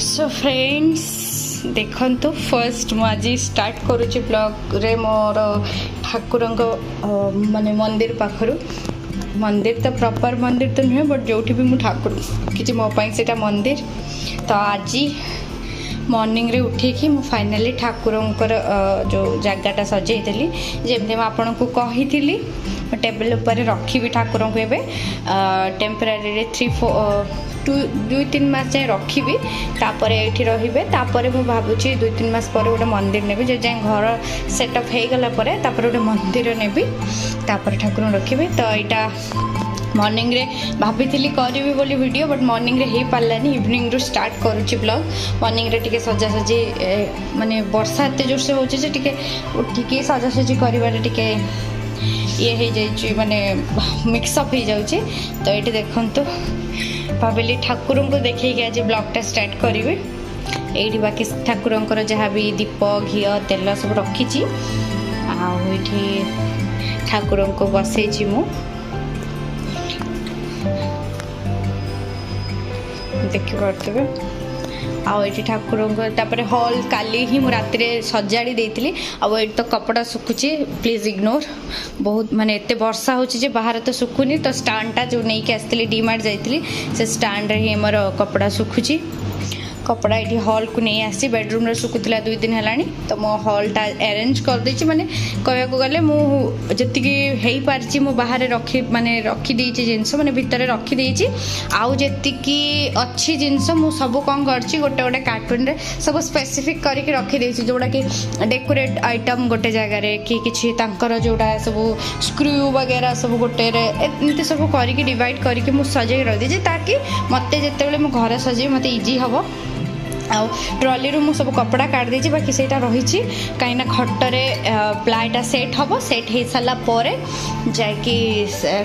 So friends देखंतु first मु आज स्टार्ट करुच्ची ब्लॉग रे मोर ठाकुर माने मंदिर पाखरु मंदिर तो प्रॉपर मंदिर तो नुहे बट जो भी मु ठाकुर कि मो से मंदिर तो आज मॉर्निंग रे उठिकी मु फाइनली ठाकुर जो जगटा सजेदेली जमी आपन को कही टेबल उपर रखी ठाकुर को टेम्परारी 2-3 मास जाए रखी तापर ये रे मु भावुची 2-3 मास पर गोटे मंदिर नेबी जो जाए घर सेटअप हो गला गोटे मंदिर नेबी तापर ठाकुर रखी तो यहाँ मॉर्निंग रे भाभी करी बोली वीडियो बट मॉर्निंग रे हो पारानी इवनिंग रु स्टार्ट करुच्ची ब्लॉग मॉर्निंग रे टिके सजासजी माने वर्षा एत जोर से होची टिके उठिकी सजासजी करिबारे टिके ये हो जाए माने मिक्सअप हो जाउची तो ये देखंतु भाविली ठाकुर को देखिए आज ब्लॉगटा स्टार्ट करी ये बाकी ठाकुर जहाँ भी दीप घी तेल सब रखी ठाकुर को बसई मु देखी पारे आठी ठाकुर हॉल काली ही राति सजाड़ी देती आई तो कपड़ा सुखुची प्लीज इग्नोर बहुत माने एते वर्षा होची बाहर तो सुखुनी तो स्टैंडटा जो नहीं आसती डीमार्ट जाइली से स्टैंड रे मोर कपड़ा सुखुची कपड़ा ये हॉल को नहीं आसी बेडरूम रे सुकुला 2 दिन है तो मो हॉलटा अरेंज कर देछि माने कहया को गले मु जति हे पारछि मु बाहर रखी माने रखी देछि जिंस माने भितर रखी देछि आउ जति अच्छी जिंस मु सब कौन करछि गोटे गोटे कार्टून रे सब स्पेसिफिक करके रखी देछि जोड़ा कि डेकोरेट आइटम गोटे जगह रे कि किछि तांकर जोड़ा सब स्क्रू वगैरह सब गोटे रे एमती सब करके डिवाइड करके मु सजे रख देछि ताकि मते जते बेले मु घर सजे मते इजी हबो आउ ट्रॉली रू सब कपड़ा काट देछि बाकी सेटा रही कहीं खटरे प्लाईटा सेट हम सेट हो सारा पर जाकि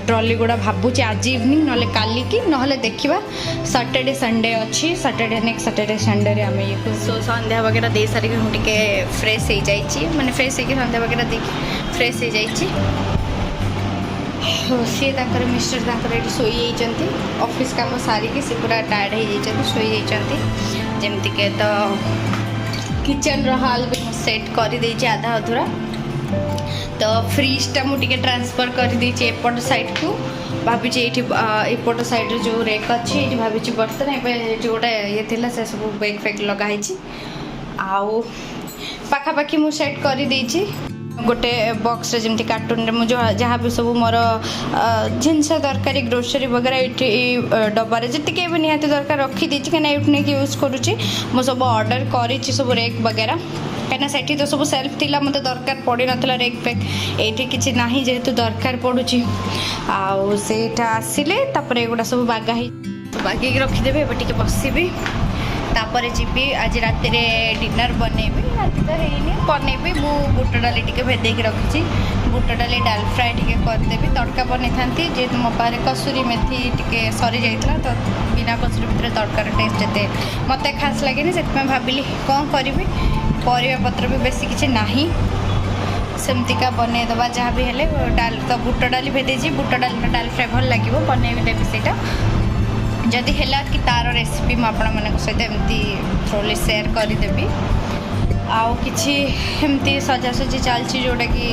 ट्रॉली गुड़ा भावुची आज इवनिंग ना काली की ना देखा सैटरडे संडे अच्छी सैटरडे नेक्स्ट सैटरडे संडे रे आम ये सो संध्या वगैरह दे सारिक मुझे फ्रेश हो जाइए माने फ्रेश हो संध्या वगैरह दे फ्रेश हो जाइए सी मिस्टर ये शोई जाती ऑफिस काम सारिकी सी पूरा टायर्ड हो जाती शोई जाती जमती के तो किचन हाल भी सेट कर देछि आधा अधूरा तो फ्रिजटा मुझे ट्रांसफर कर देछि एपट साइड को भाभी एपट साइड जो रेक अच्छी भाभी बर्तन ए जोटा ये थिला से सब बैग फैग लगाई आउ पाखापाखी मु सेट कर देछि गोटे बॉक्स रे जमती कार्टून रे मुझे जहाँ भी सब मोर जिनस दरकारी ग्रोसरी वगैरह ये डब्बार जी निहाती दरकार रखी देछि कहीं नहीं यूज करुच्ची मु सब ऑर्डर करी सब रेक वगैरह कहीं सेठी तो सब सेल्फ थिला मते दरकार पड़ी नथला रेक पेक एठी किछि नाही जेहेतु दरकार पड़ुची आउ सेटा आसिले तापर एगुडा सब बागा ही बागी रखीदेवे एबे टिके बसिबी तापर जी आज राति डिनर बनैबी राति तो है बनैबी मु बुट डाली टिके भेदेक रखी बुट डाली डाल फ्राए टिके करदेवी तड़का बनै था जेहेतु मो पारे कसूरी मेथी टिके सरी जाइला तो बिना कसूरी मेथी तड़कार टेस्ट एते मते खास लगे से भाविली कौन करी परिया पत्र भी बेसी किसी नाही सेमतिका बनईदबा जहाँ भी हेले डाल तो बुट डाली भेदेजी बुट डाली डाल फ्राए भल लगे बनईदेवी सेटा जदि है कि तार रेसिपी मुझे सहित एमती थ्रोली सेयार करदेवी आउ कि सजासजी चलती जोटा कि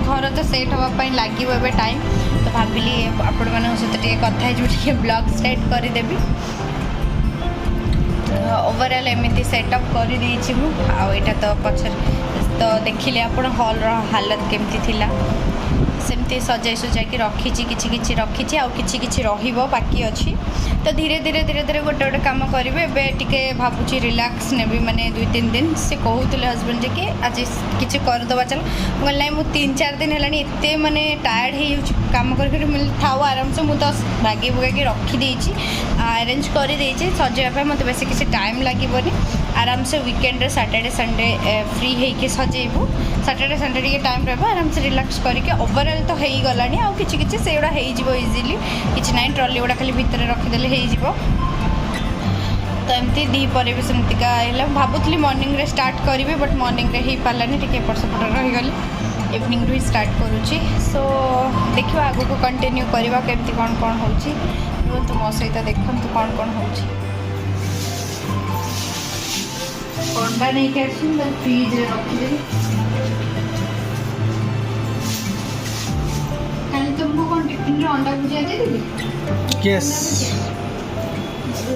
घर तो सेट हाँपाई लगे टाइम तो भाविली आपण मान सहित कथा जो ब्लॉग स्टार्ट करदेवी ओवरऑल एमती सेटअप कर तो पचर तो देखिले आप हॉल हालत केमती थिला सेमती सजाई सजाई रखी किछि रखी आउ किछि रहिबो बाकी अच्छी तो धीरे धीरे धीरे धीरे गोटे गोटे काम करेंगे एवं टे भावुची रिलैक्स नेबी माने 2-3 दिन से कहते हजबैंड जे कि आज किसी करदे चल मुझे मुझे 3-4 दिन है एत माने टायर्ड हो काम कर थाऊ आराम से मुझे बागे बुगाई रखी अरेंज कर सजाइवाई मत बेस किसी टाइम लगे आराम से वीकेंड रे सैटरडे संडे फ्री होके सजेबू सैटरडे संडे टे टाइम रहा आराम से रिलैक्स करके ओवरऑल तो हो गलानी आउ किछि से गुड़ा हो इजिली किछि ना ट्रॉली गुड़ा खाली भितर रखीदे हो तो एमती दी पर भी सेमतिका भावुली मॉर्निंग रे स्टार्ट करी बट मॉर्निंग रे ही पारानी टे एपट सेपट रहीगली इवनिंग रू स्टार्ट करुँची सो देखिए आगु को कंटिन्यू करवा केमती कौन कौन हो मो सहित देखु कौन कौन हो अंडा नहीं के फ्रिज रे रखिदेवी तुमको कौन टिफिन रे अंडा भुजिया देदेवी यस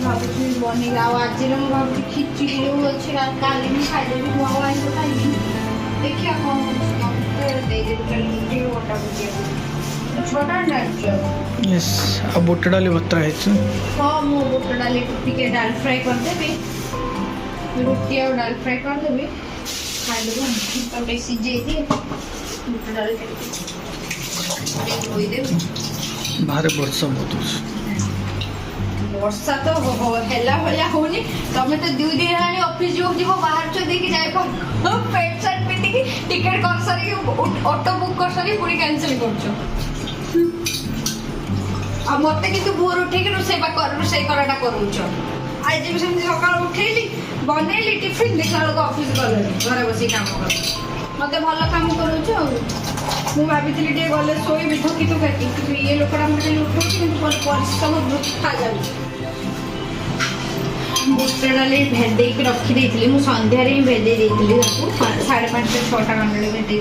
भावी बन आज भावी खिचड़ी जो अच्छी काली भी खाईदेवी नुआ आइस खाई देखिए कौन छोटा यस अब बुट डाली भत्ता है हाँ मु बुट डाली टिके डाल फ्राई करदेवी रोटी और डाल फ्राई करदेवी खाईदेव तब सीझे दिए बुट डाल धोईदेवी बाहर वर्षा बहुत वर्षा तो हेला भलिया होनी तमे तो 2 दिन हेलानी ऑफिस जो जीवो बाहर छ देकी जाय पर पेट शर्ट पिंदी की टिकट कर सरी ऑटो बुक कर सरी पूरी कैंसिल करछो आ मते किंतु भोर उठे के रोसे कराटा करूछो आज जे सेमती सकाळ उठेली बनेली टिफिन देखला लोग ऑफिस गले घरे बसी काम कर मते भलो काम करूछो मु भाबिथिली टे गले सोई भी थकी तो खाती कि ये लोकड़ा मते उठो किंतु परिश्रम वृथा जाउछ बुट डाली भेदे रखी देती मुझे सन्धार ही भेदे 5:30 6टा खंडे भेदे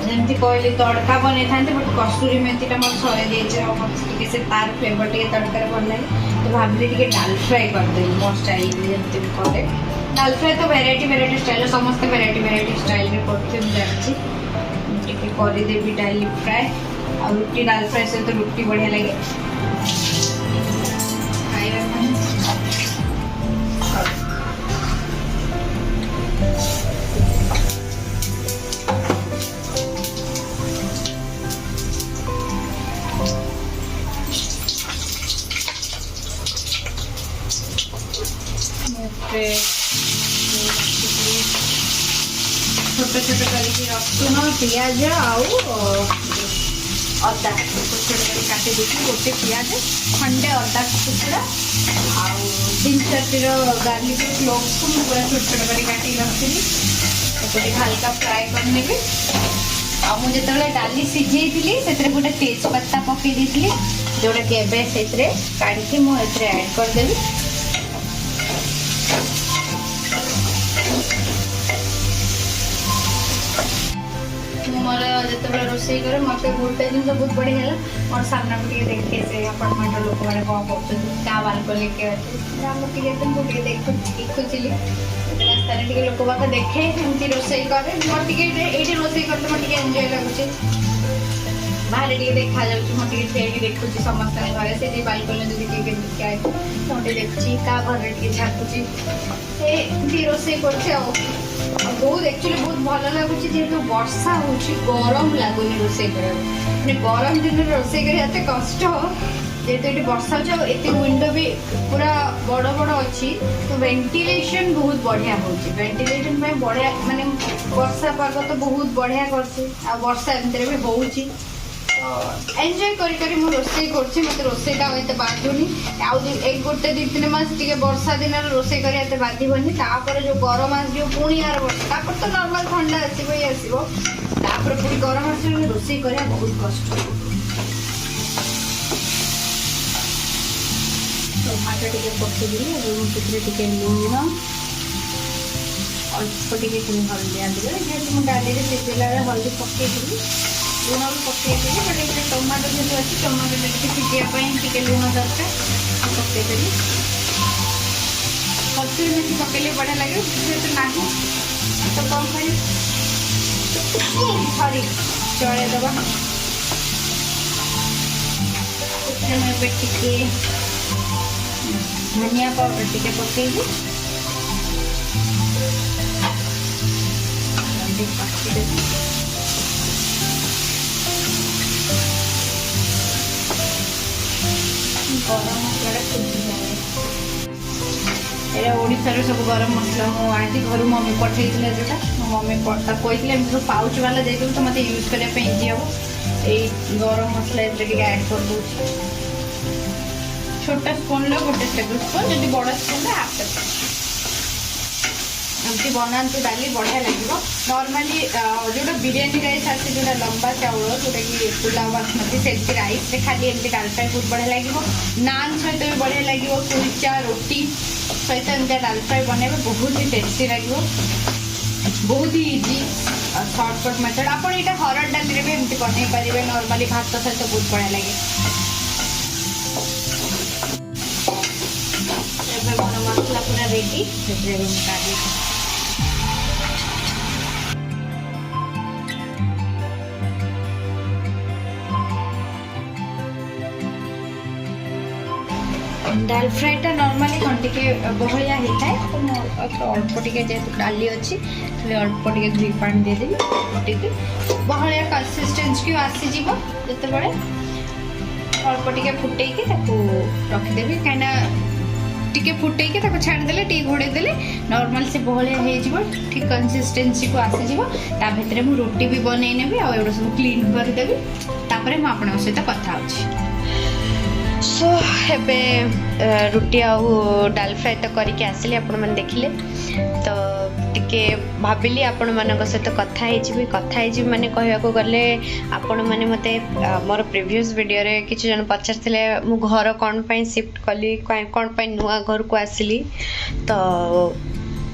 जमी कहली तड़का बनई था बट कसूरी मेथीटा मोर सरे देखे से तार फ्लेवर टे तड़कार भल लगे तो भाविली टे डाल फ्राए करदेवी मो स्टाइल जमी करे डाल फ्राए तो वेराइटी स्टाइल समस्त वेराइटी स्टाइल करते करदेवी डाल फ्राए आ रुटी डाल फ्राए सहित तो रुटी बढ़िया लगे छोटे छोटे करके रसुण पियाज आउ अदा छोटे छोटे कर काटी देती गोटे पियाज खंडे अदा टुकड़ा आउ 3-4 गार्लिक क्लोव्स को पूरा छोटे छोटे कर काटी रखी हल्का फ्राए करने आ मुझे डाली सीझे से गोटे तेजपत्ता पकई दी जोटा कि एवं काढ़ी मुझे ऐड करदेवी मोर जो रोसे करे मत गोटे जिन बहुत बढ़िया है मोर सामना को देखे से अपार्टमेंट लोक मैंने कौन कर बालकनी के अच्छे देखुली रास्ता लोक बाक देखे एमती रोसे करे मोटे ये रोसे करते मोटे एंजॉय लगुच बाहर देखा मुझे देखुची समस्त घरे से बालकनी देखिए मुझे देखुची क्या घर झाकुची रोसे कर बहुत एक्चुअली बहुत भल लगुच जेहतु वर्षा हो गरम लगुनि रोसे गरम दिन रोसे करते कष्ट जेहतु ये वर्षा हो विंडो भी पूरा बड़ बड़ अच्छी तो वेंटिलेशन बहुत बढ़िया हो वेंटिलेशन बढ़िया माने वर्षा पाग तो बहुत बढ़िया करसी आ वर्षा एमती भी होची एंजॉय करी मु रोसे करछि मते रोसेटा एते बाधुनी आउ एक गोटे 2-3 मास टिके वर्षा दिन रोसे करी एते बाधिबनी तापर जो गरम आस जो पुणी यार वर्षा तापर तो नॉर्मल ठंडा आसीबो ही आसीबो तापर पुणी गरम आस रोसे करिया बहुत कष्ट टमाटो टिके पके दिली एवं तितरे टिके लूण अल्प टिके हल्दी आदि जेहेतु मु डाली रे सिझेला हल्दी पके दिली लुण भी पकईदेवी बट ये टमाटो जो अच्छी टमाटो सीझापी लुण दरकार पकईदेवी कस्तूरी मेथी पकड़े बढ़िया लगे जेहतु ना तो कौन कर सरी चलदेवा टे धनिया पाउडर टे पकईबी पकईदेवी गरम मसला ओडार सब गरम मसला मुझे घर मम्मी पठे जोटा मम्मी कहते सब पाउच वाला देते तो मत यूज करने इजी हम ये गरम मसला ऐड कर दूँ छोटा स्पून गोटे टेबल स्पून जब बड़ स्पून हाफ टेबल एमती बनातु डाली बढ़िया लगे नॉर्मली जो बिरियानी राइस आसे जो लंबा चाउल जोटा कि पुलाव बासमती से राइस खाली एमती डाल फ्राई बहुत बढ़िया लगे नान सहित भी बढ़िया लगे कुलचा रोटी सहित एमती डाल फ्राई बनइबे बहुत ही टेस्टी लगे बहुत ही इजी शॉर्टकट मेथड आप हरड़ डाली भी एमती बनई पारे नॉर्मली भात सहित बहुत बढ़िया लगे मसला पूरा रेडी काढ़ी डाल फ्राईटा नॉर्मली कौन टे बहलिया होता है तो अल्प टे जेहतु डाली अच्छी खाली अल्प टे घी पानी देदेवी फुटे बहलिया कंसिस्टेंस की आसीज जिते अल्प टे फुटे रखिदेवी कहीं टिके फुटेकी छाड़देले टी घोड़ेदेले नॉर्मल से बहलिया हो ठीक कंसिस्टेंसी को आसीज ता भितर मु रोटी भी बनई नेबी आ एगुड़ा सब क्लीन करदेवी तापर मु आपन सहित कथा होछि सो एबे रोटी आउ डाल फ्राई तो करके आसिली आपण मन देखिले तो टिके भाबिली आपण मानक सहित कथा माने कहया गले आपण माने मते मोर प्रीवियस वीडियो रे किछ जन पचारथिले मु घर कोन पई शिफ्ट कली कोन पई नुआ घर को आसिली तो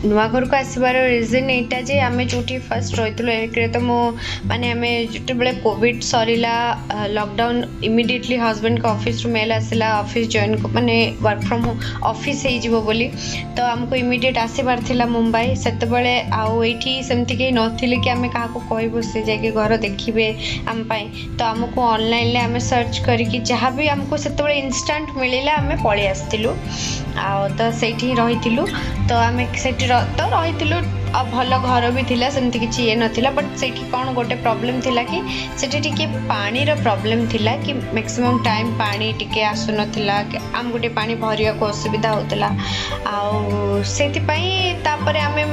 नुआ घर को आसबार रिजन एटा जे आमे जोटी फर्स्ट रहितलो एकरे तो मो माने आमे जोटे बेले Covid Sarila lockdown immediately husband का ऑफिस रू मेल आसिला ऑफिस जॉइन माने वर्क फ्रॉम ऑफिस हे जिवो बोली तो हमको इमीडिएट आसीबार थिला मुंबई सेते बेले आउ एठी सेमति के नथिले कि आमे काहा को कहबो से जाके घर देखिबे हम पाई तो हमको ऑनलाइन ले आमे सर्च करी कि जहां भी हमको सेते बेले इंस्टेंट मिलिला आमे पळी आस्तिलु आ तो सेठी रहितिलु तो आमे सेठी तो रही भल घर भी थिला सेमती किछि ये नथिला बट सेठी कौन गोटे प्रॉब्लम थिला कि सेठी टिके पानी रो प्रॉब्लम थिला कि मैक्सिमम टाइम पानी टिके आसु नथिला आम गोटे पानी भरिया को असुविधा होतला आ सेति पई तापरे आमे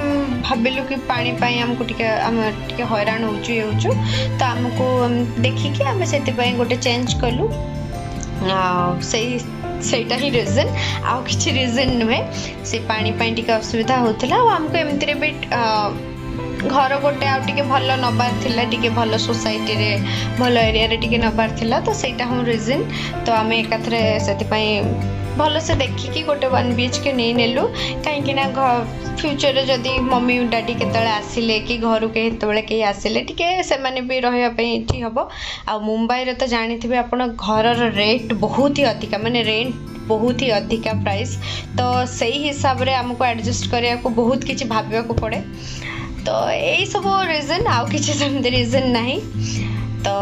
भाबिलु कि पानी पई हमको टिके हैरान होचु तो हमको देखि कि आमे सेति पई गोटे चेंज कलु सेटा ही रीजन आउ किछि रीजन नुहे से पानी पाई टिके असुविधा होतला आ हमको एमती भी घर गोटे आउ टिके भल नबार थिला टिके भल सोसाइटी रे भल एरिया रे टिके नबार थिला तो सेटा हम रीजन तो आमे एकाथरे सेति पई भल से देखिकी गोटे 1 BHK नहीं नेलु कहीं ना फ्यूचर जदि मम्मी डैडी केतले आसिले कि घर के हेतबेले के आसिले टिके से माने भी रहया पे इठी हबो आ मुंबई रे तो जानिथिबे आपण घर रो रेट बहुत ही अधिका माने रेंट बहुत ही अधिका प्राइस तो सही हिसाब रे हमको एडजस्ट करिया को बहुत किछि भाबिया को पड़े तो यही सब रीजन आउ किछि सेमते रीजन नहीं तो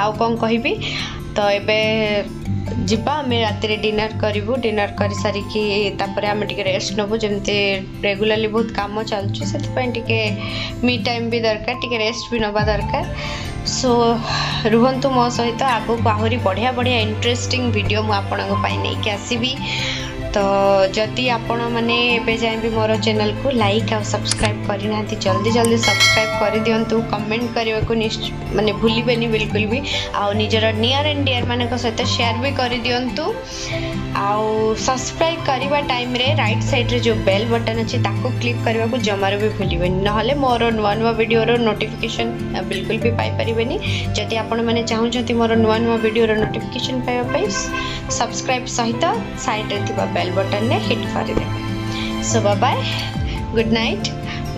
आउ कौन कहबी तो एबे जिबा आमे राति डिनर करूँ डिनर कर सारिकी तापर आमे टिके रेस्ट नबु जमते रेगुलरली बहुत काम चलछु सेति टिके मी टाइम भी दरकार टिके रेस्ट भी नबा दरकार सो रुहंतु मो सहित आगो आहुरी बढ़िया बढ़िया इंटरेस्टिंग वीडियो मु आपन को पाई नै के आसीबी तो जदि आपण माने एबे जाय भी मोर चैनल को लाइक और सब्सक्राइब करना जल्दी जल्दी सब्सक्राइब कर दियंतु कमेंट करने को माने भूलिबेनी बिल्कुल भी आउ निजर नियर एंड डियर माने सहित शेयर भी कर दियंतु आउ सब्सक्राइब करबा टाइम रे राइट साइड रे जो बेल बटन अछि ताको क्लिक करबा को जमार भी भूलिबेनी नहले मोर नुवा नुवा वीडियो रो नोटिफिकेशन बिल्कुल भी पाई परिबेनी जदि आपण माने चाहउछथि मोर नुवा नुवा वीडियो रो नोटिफिकेशन पाइबा पई सब्सक्राइब सहित साइड रे थिबा बेल बटन ने हिट कर दे so bye bye good night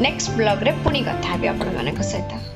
next blog रे पुनी कथा भी आपण माने को सहित।